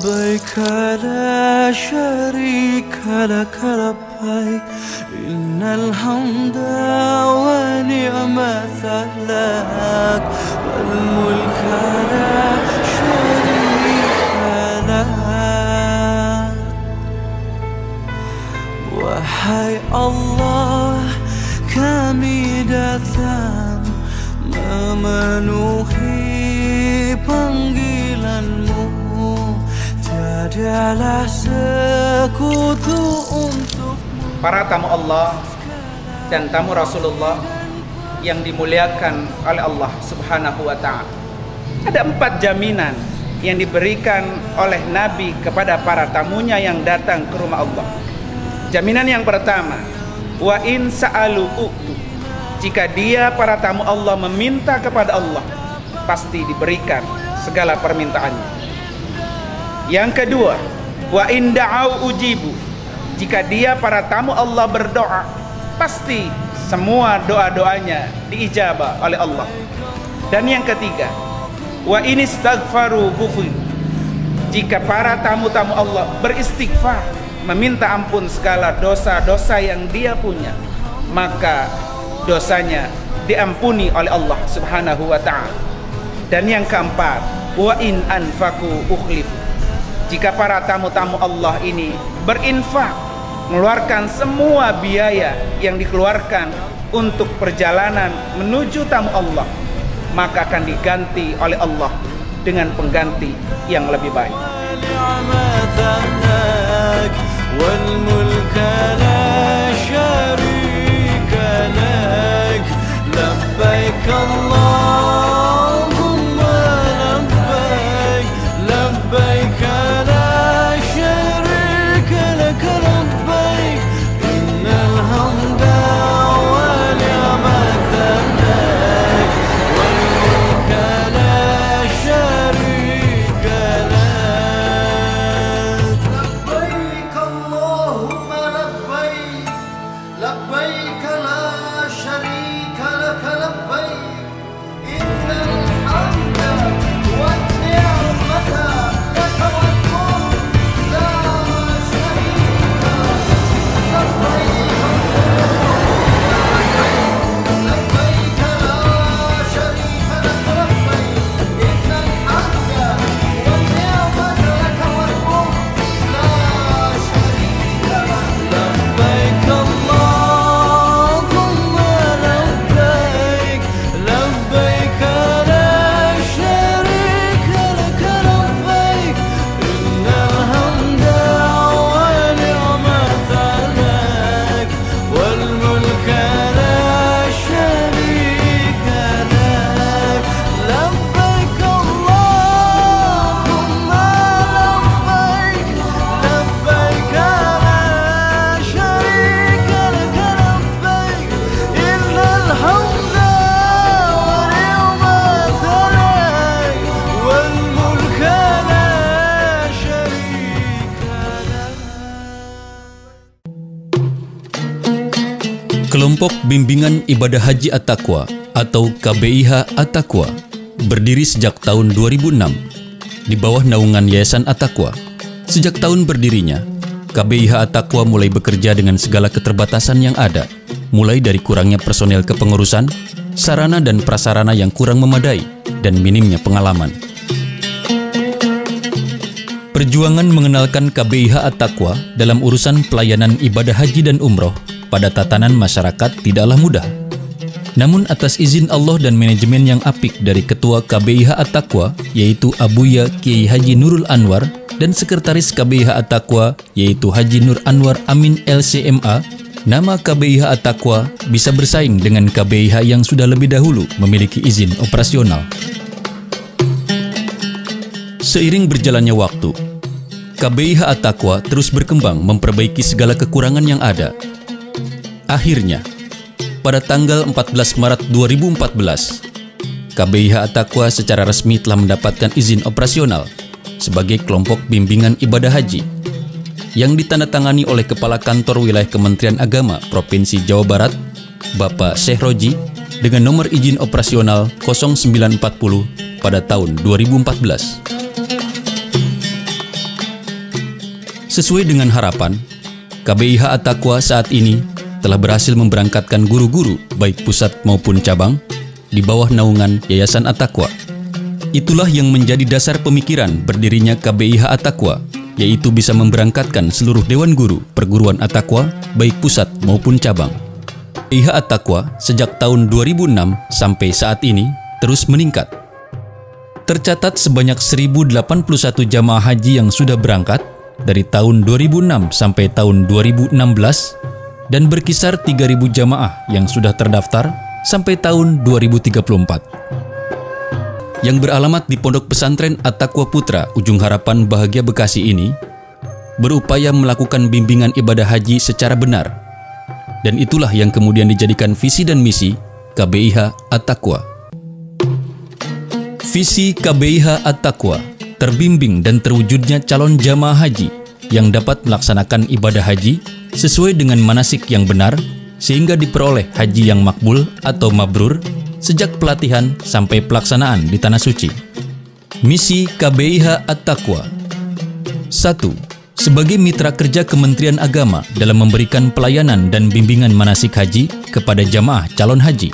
لبيك لا شريك لك لبيك إن الحمد والنعمة لك والملك لا شريك لك. Wahai Allah, kami datang memenuhi panggilan-Mu, tiadalah sekutu untuk-Mu. Para tamu Allah dan tamu Rasulullah yang dimuliakan oleh Allah Subhanahu wa Ta'ala, ada 4 jaminan yang diberikan oleh Nabi kepada para tamunya yang datang ke rumah Allah. Jaminan yang pertama, wa in sa'alu u'tu, jika dia para tamu Allah meminta kepada Allah, pasti diberikan segala permintaannya. Yang kedua, wa in da'au ujibu, jika dia para tamu Allah berdoa, pasti semua doa-doanya diijabah oleh Allah. Dan yang ketiga, wa in istaghfaru ghufir, jika para tamu-tamu Allah beristighfar, meminta ampun segala dosa-dosa yang dia punya, maka dosanya diampuni oleh Allah Subhanahu wa Ta'ala. Dan yang keempat, wa in anfaku ukhlif, jika para tamu-tamu Allah ini berinfak, mengeluarkan semua biaya yang dikeluarkan untuk perjalanan menuju tamu Allah, maka akan diganti oleh Allah dengan pengganti yang lebih baik. والملك لا شريك لك لبيك اللهم لبيك لبيك لا شريك لك لبيك إن الحمد والنعمة لك والملك لا شريك لك. لبيك لا شريك لك لبيك إن الحمد والنعمة لك والملك لا شريك لك لبيك لبيك لا شريك لك لبيك إن الحمد والنعمة لك والملك لا شريك لك لبيك Kelompok Bimbingan Ibadah Haji At-Taqwa atau KBIH At-Taqwa berdiri sejak tahun 2006 di bawah naungan Yayasan At-Taqwa. Sejak tahun berdirinya, KBIH At-Taqwa mulai bekerja dengan segala keterbatasan yang ada, mulai dari kurangnya personel kepengurusan, sarana dan prasarana yang kurang memadai, dan minimnya pengalaman. Perjuangan mengenalkan KBIH At-Taqwa dalam urusan pelayanan ibadah haji dan umroh pada tatanan masyarakat tidaklah mudah. Namun atas izin Allah dan manajemen yang apik dari Ketua KBIH At-Taqwa, yaitu Abuya Kiai Haji Nurul Anwar, dan Sekretaris KBIH At-Taqwa, yaitu Haji Nur Anwar Amin LCMA, nama KBIH At-Taqwa bisa bersaing dengan KBIH yang sudah lebih dahulu memiliki izin operasional. Seiring berjalannya waktu, KBIH At-Taqwa terus berkembang memperbaiki segala kekurangan yang ada. Akhirnya, pada tanggal 14 Maret 2014, KBIH At-Taqwa secara resmi telah mendapatkan izin operasional sebagai kelompok bimbingan ibadah haji yang ditandatangani oleh Kepala Kantor Wilayah Kementerian Agama Provinsi Jawa Barat, Bapak Syekh Roji, dengan nomor izin operasional 0940 pada tahun 2014. Sesuai dengan harapan, KBIH At-Taqwa saat ini telah berhasil memberangkatkan guru-guru baik pusat maupun cabang di bawah naungan Yayasan At-Taqwa. Itulah yang menjadi dasar pemikiran berdirinya KBIH At-Taqwa, yaitu bisa memberangkatkan seluruh Dewan Guru Perguruan At-Taqwa baik pusat maupun cabang. KBIH At-Taqwa sejak tahun 2006 sampai saat ini terus meningkat. Tercatat sebanyak 1081 jamaah haji yang sudah berangkat dari tahun 2006 sampai tahun 2016 dan berkisar 3.000 jamaah yang sudah terdaftar sampai tahun 2034. Yang beralamat di Pondok Pesantren At-Taqwa Putra Ujung Harapan Bahagia Bekasi ini berupaya melakukan bimbingan ibadah haji secara benar, dan itulah yang kemudian dijadikan visi dan misi KBIH At-Taqwa. Visi KBIH At-Taqwa terbimbing dan terwujudnya calon jamaah haji yang dapat melaksanakan ibadah haji sesuai dengan manasik yang benar sehingga diperoleh haji yang makbul atau mabrur sejak pelatihan sampai pelaksanaan di Tanah Suci. Misi KBIH At-Taqwa: 1. Sebagai mitra kerja Kementerian Agama dalam memberikan pelayanan dan bimbingan manasik haji kepada jamaah calon haji.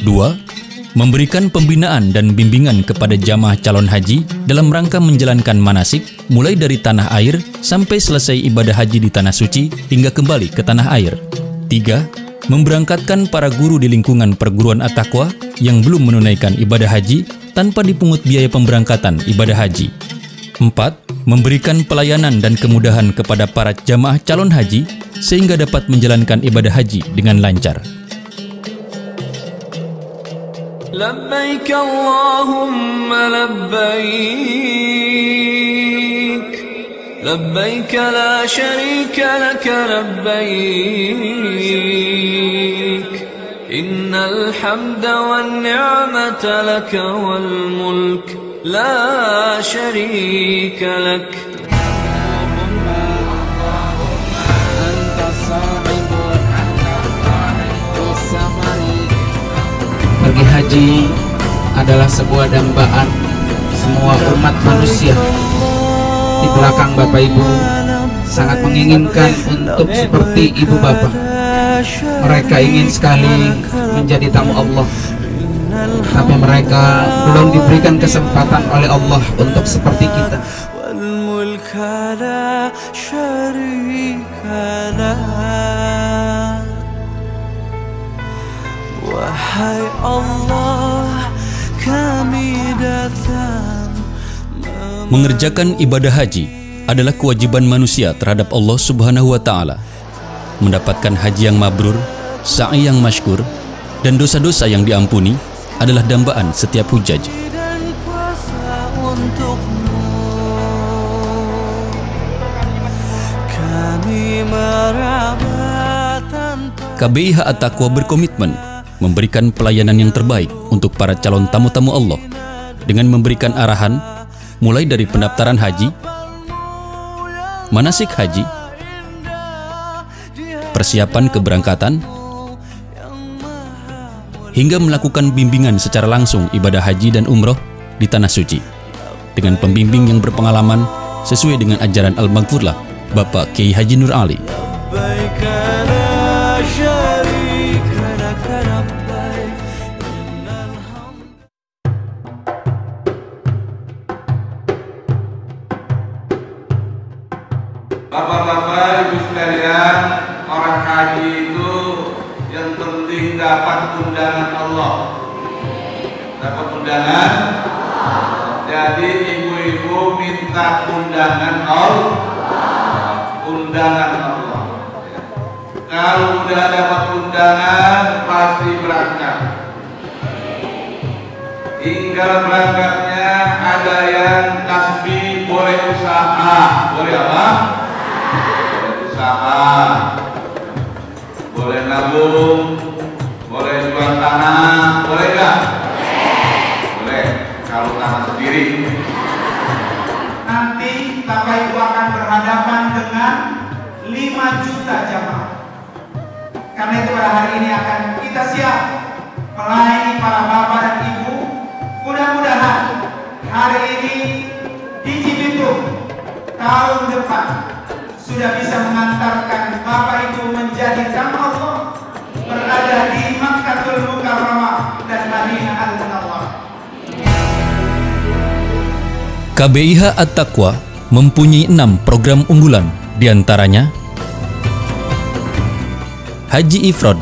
2. Memberikan pembinaan dan bimbingan kepada jamaah calon haji dalam rangka menjalankan manasik mulai dari tanah air sampai selesai ibadah haji di Tanah Suci hingga kembali ke tanah air. 3. Memberangkatkan para guru di lingkungan perguruan At-Taqwa yang belum menunaikan ibadah haji tanpa dipungut biaya pemberangkatan ibadah haji. 4. Memberikan pelayanan dan kemudahan kepada para jamaah calon haji sehingga dapat menjalankan ibadah haji dengan lancar. لبيك اللهم لبيك لبيك لا شريك لك لبيك إن الحمد والنعمة لك والملك لا شريك لك Pergi haji adalah sebuah dambaan semua umat manusia. Di belakang Bapak Ibu sangat menginginkan untuk seperti Ibu Bapak. Mereka ingin sekali menjadi tamu Allah, tapi mereka belum diberikan kesempatan oleh Allah untuk seperti kita. Wahai Allah, kami datang. Mengerjakan ibadah haji adalah kewajiban manusia terhadap Allah Subhanahu wa Ta'ala. Mendapatkan haji yang mabrur, sa'i yang masykur, dan dosa-dosa yang diampuni adalah dambaan setiap hujaj. Dan kuasa untukmu, kami meraba tanpa. KBIH At-Taqwa berkomitmen memberikan pelayanan yang terbaik untuk para calon tamu-tamu Allah dengan memberikan arahan mulai dari pendaftaran haji, manasik haji, persiapan keberangkatan, hingga melakukan bimbingan secara langsung ibadah haji dan umroh di Tanah Suci dengan pembimbing yang berpengalaman sesuai dengan ajaran Al-Maghfurlah Bapak Kiai Haji Nur Ali. Bapak-bapak, ibu sekalian, orang haji itu yang penting dapat undangan Allah. Dapat undangan. Jadi ibu-ibu minta undangan Allah. Undangan Allah. Kalau udah dapat undangan pasti berangkat. Tinggal berangkatnya ada yang tasbih, boleh usaha, boleh apa? Boleh nabung, boleh jual tanah, boleh nggak? Boleh, kalau tanah sendiri. Nanti Bapak Ibu akan berhadapan dengan 5 juta jamaah. Karena itu pada hari ini akan kita siap melayani para bapak dan ibu. Mudah-mudahan hari ini di Cibitung tahun depan sudah bisa mengantarkan Bapak Ibu menjadi jamaah Allah berada di Makkatul Mukarramah dan Madinah Al-Munawwarah. KBIH At-Taqwa mempunyai 6 program unggulan, diantaranya Haji Ifrad.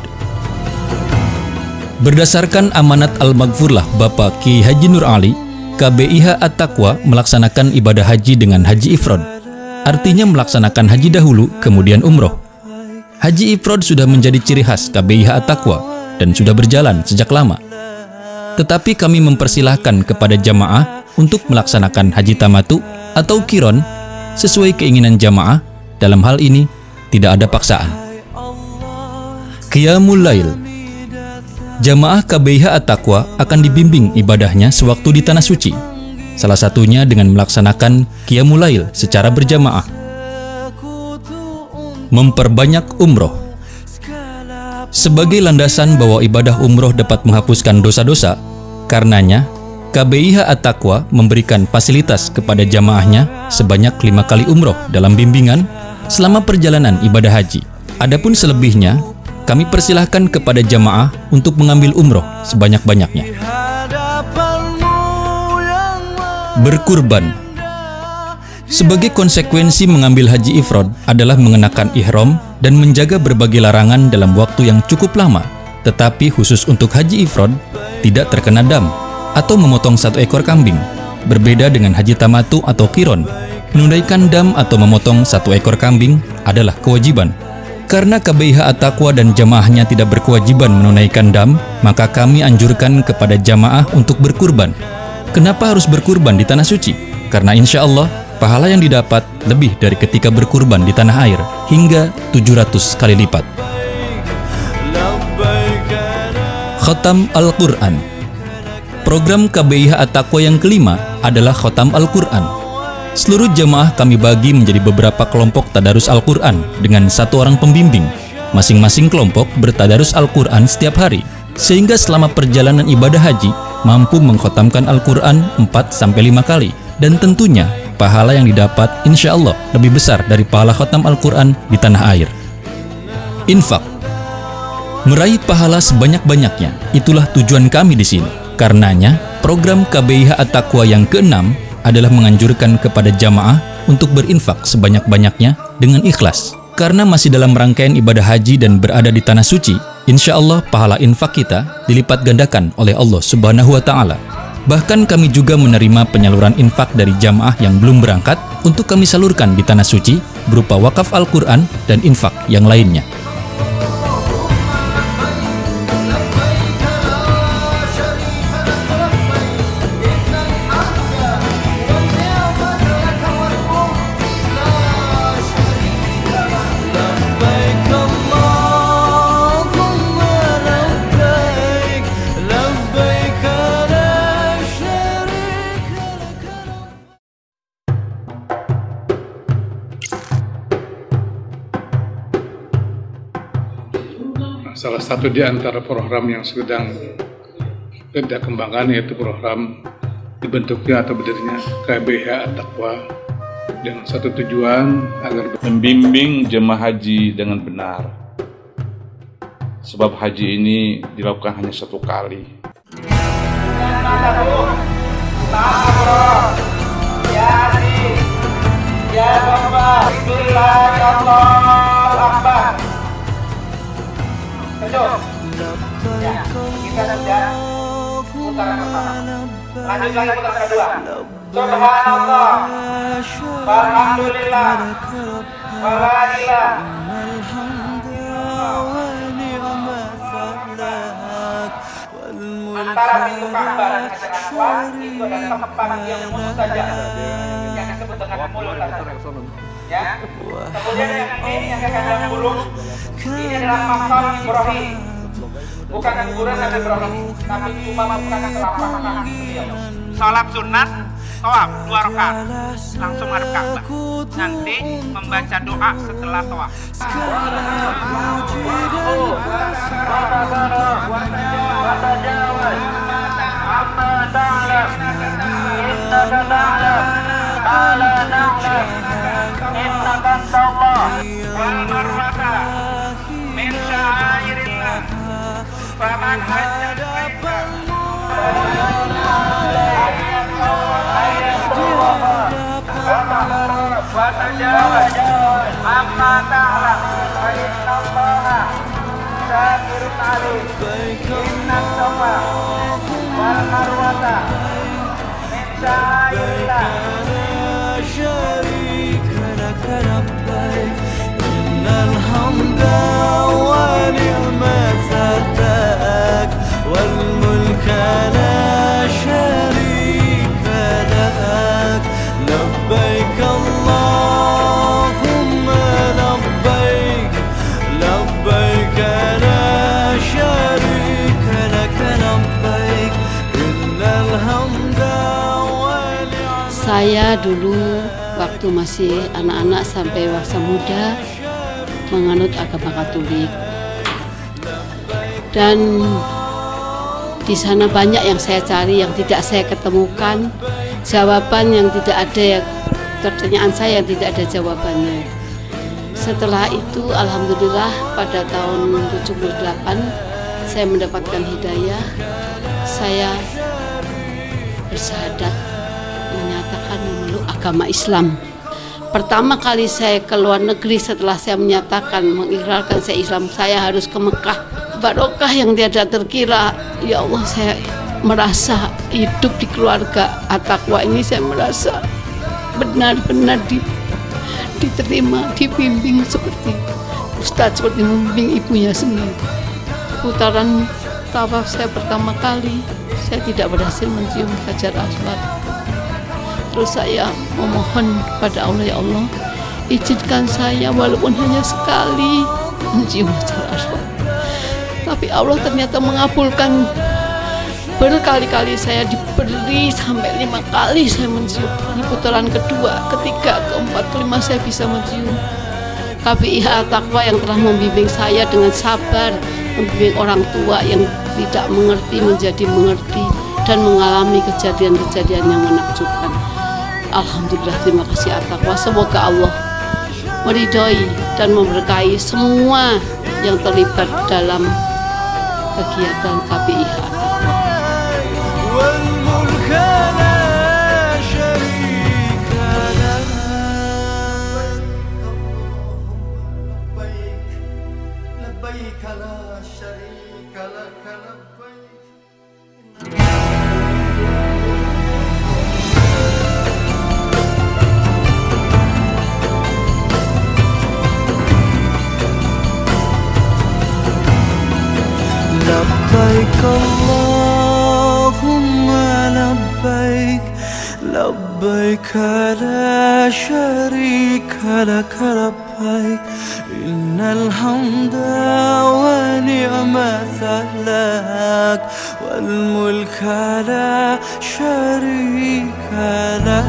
Berdasarkan amanat Al-Maghfurlah Bapak Ki Haji Nur Ali, KBIH At-Taqwa melaksanakan ibadah haji dengan Haji Ifrad. Artinya melaksanakan haji dahulu, kemudian umroh. Haji Ifrad sudah menjadi ciri khas KBIH At-Taqwa dan sudah berjalan sejak lama. Tetapi kami mempersilahkan kepada jamaah untuk melaksanakan haji tamatu atau kiron sesuai keinginan jamaah. Dalam hal ini tidak ada paksaan. Qiyamul Lail. Jamaah KBIH At-Taqwa akan dibimbing ibadahnya sewaktu di Tanah Suci. Salah satunya dengan melaksanakan Qiyamul Lail secara berjamaah. Memperbanyak umroh. Sebagai landasan bahwa ibadah umroh dapat menghapuskan dosa-dosa, karenanya KBIH At-Taqwa memberikan fasilitas kepada jamaahnya sebanyak 5 kali umroh dalam bimbingan selama perjalanan ibadah haji. Adapun selebihnya, kami persilahkan kepada jamaah untuk mengambil umroh sebanyak-banyaknya. Berkurban. Sebagai konsekuensi mengambil haji ifrad adalah mengenakan ihram dan menjaga berbagai larangan dalam waktu yang cukup lama. Tetapi khusus untuk haji ifrad tidak terkena dam atau memotong 1 ekor kambing. Berbeda dengan haji tamatu atau kiron, menunaikan dam atau memotong 1 ekor kambing adalah kewajiban. Karena KBIH At-Taqwa dan jamaahnya tidak berkewajiban menunaikan dam, maka kami anjurkan kepada jamaah untuk berkurban. Kenapa harus berkurban di Tanah Suci? Karena insya Allah pahala yang didapat lebih dari ketika berkurban di tanah air, hingga 700 kali lipat. Khatam Al-Quran. Program KBIH At-Taqwa yang kelima adalah Khatam Al-Quran. Seluruh jamaah kami bagi menjadi beberapa kelompok tadarus Al-Quran dengan 1 orang pembimbing. Masing-masing kelompok bertadarus Al-Quran setiap hari, sehingga selama perjalanan ibadah haji mampu mengkhatamkan Al-Quran 4-5 kali. Dan tentunya pahala yang didapat insya Allah lebih besar dari pahala khatam Al-Quran di tanah air. Infak. Meraih pahala sebanyak-banyaknya, itulah tujuan kami di sini. Karenanya, program KBIH At-Taqwa yang keenam adalah menganjurkan kepada jamaah untuk berinfak sebanyak-banyaknya dengan ikhlas. Karena masih dalam rangkaian ibadah haji dan berada di Tanah Suci, insya Allah pahala infak kita dilipat gandakan oleh Allah Subhanahu wa Ta'ala. Bahkan kami juga menerima penyaluran infak dari jamaah yang belum berangkat untuk kami salurkan di Tanah Suci berupa wakaf Al-Quran dan infak yang lainnya. Salah satu di antara program yang sedang kita kembangkan yaitu program dibentuknya atau berdirinya KBIH At-Taqwa dengan satu tujuan agar Membimbing jemaah haji dengan benar. Sebab haji ini dilakukan hanya 1 kali. Ya, kita sudah putaran pertama. Lanjut lagi putaran kedua. Subhanallah, walhamdulillah, wala ilaha antara pintu Ka'bah dan Hajar Aswad itu ada tempat yang mustajab yang disebut dengan mulut. Ya. Kemudian yang ini yang kekandang burung ini adalah makam Ibrahim. Bukan kuburan Nabi Ibrahim, tapi cuma merupakan telapak kaki beliau. Salat sunat, tawaf 2 rakaat, langsung ngadep Ka'bah. Nanti membaca doa setelah tawaf. Allah wal marwata min sya'airillah. Faman hajjal baita wa tajawaz amma ta'lam fa innallaha syakirun alim. Inna safa wal marwata min sya'airillah. شريك لك لبيك إن الحمد ونعمة لك والملك لا شريك لك لبيك اللهم لبيك لبيك لا شريك لك لبيك إن الحمد Saya dulu waktu masih anak-anak sampai waktu muda menganut agama Katolik, dan di sana banyak yang saya cari yang tidak saya ketemukan, jawaban yang tidak ada, pertanyaan saya yang tidak ada jawabannya. Setelah itu alhamdulillah pada tahun 78 saya mendapatkan hidayah, saya bersyahadat menyatakan memeluk agama Islam. Pertama kali saya ke luar negeri setelah saya menyatakan mengikrarkan saya Islam, saya harus ke Mekah. Barokah yang tiada terkira. Ya Allah, saya merasa hidup di keluarga At-Taqwa ini, saya merasa benar-benar diterima, dibimbing seperti Ustadz, seperti membimbing ibunya sendiri. Putaran tawaf saya pertama kali, saya tidak berhasil mencium Hajar Aswad. Terus saya memohon kepada Allah, ya Allah, izinkan saya walaupun hanya sekali mencium Hajar Aswad. Tapi Allah ternyata mengabulkan. Berkali-kali saya diberi, sampai 5 kali saya mencium. Di putaran kedua, ketiga, keempat, kelima saya bisa mencium. KBIH At-Taqwa yang telah membimbing saya dengan sabar, membimbing orang tua yang tidak mengerti menjadi mengerti dan mengalami kejadian-kejadian yang menakjubkan. Alhamdulillah, terima kasih At-Taqwa. Semoga Allah meridhoi dan memberkahi semua yang terlibat dalam kegiatan KBIH At-Taqwa. والملك لا شريك لك لبيك لبيك لا شريك لك لبيك. لبيك اللهم لبيك لبيك لا شريك لك لبيك إن الحمد ونعمة لك والملك لا شريك لك.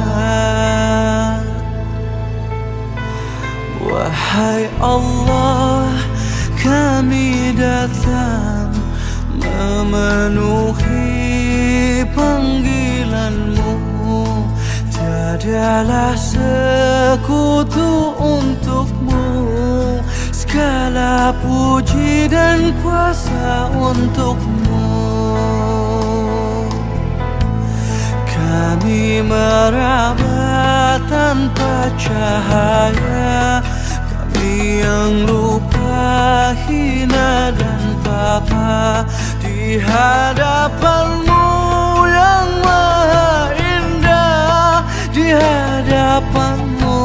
Wahai Allah, kami datang memenuhi panggilanmu. Tiadalah sekutu untukmu, segala puji dan kuasa untukmu. Kami meraba tanpa cahaya, kami yang lupa, hina dan papa di hadapanmu yang maha indah, di hadapanmu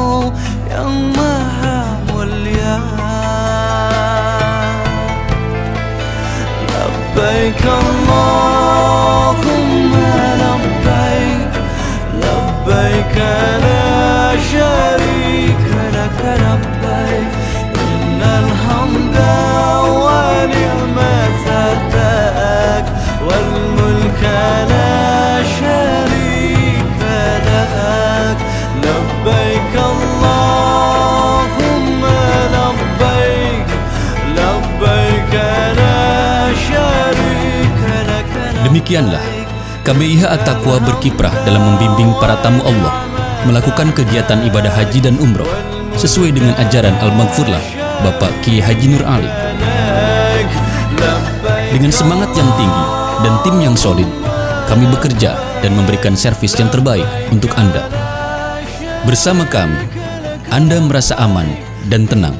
yang maha mulia. Labbaik Allahumma labbaik labbaik la syarika lak labbaik innal hamda wa ni'mata lak wal mulka la syarika lak. Labbaik Allahumma labbaik labbaik la syarika lak. Demikianlah KBIH At-Taqwa berkiprah dalam membimbing para tamu Allah melakukan kegiatan ibadah haji dan umroh sesuai dengan ajaran Al-Maghfurlah Bapak Kiai Haji Nur Ali. Dengan semangat yang tinggi dan tim yang solid, kami bekerja dan memberikan servis yang terbaik untuk Anda. Bersama kami, Anda merasa aman dan tenang.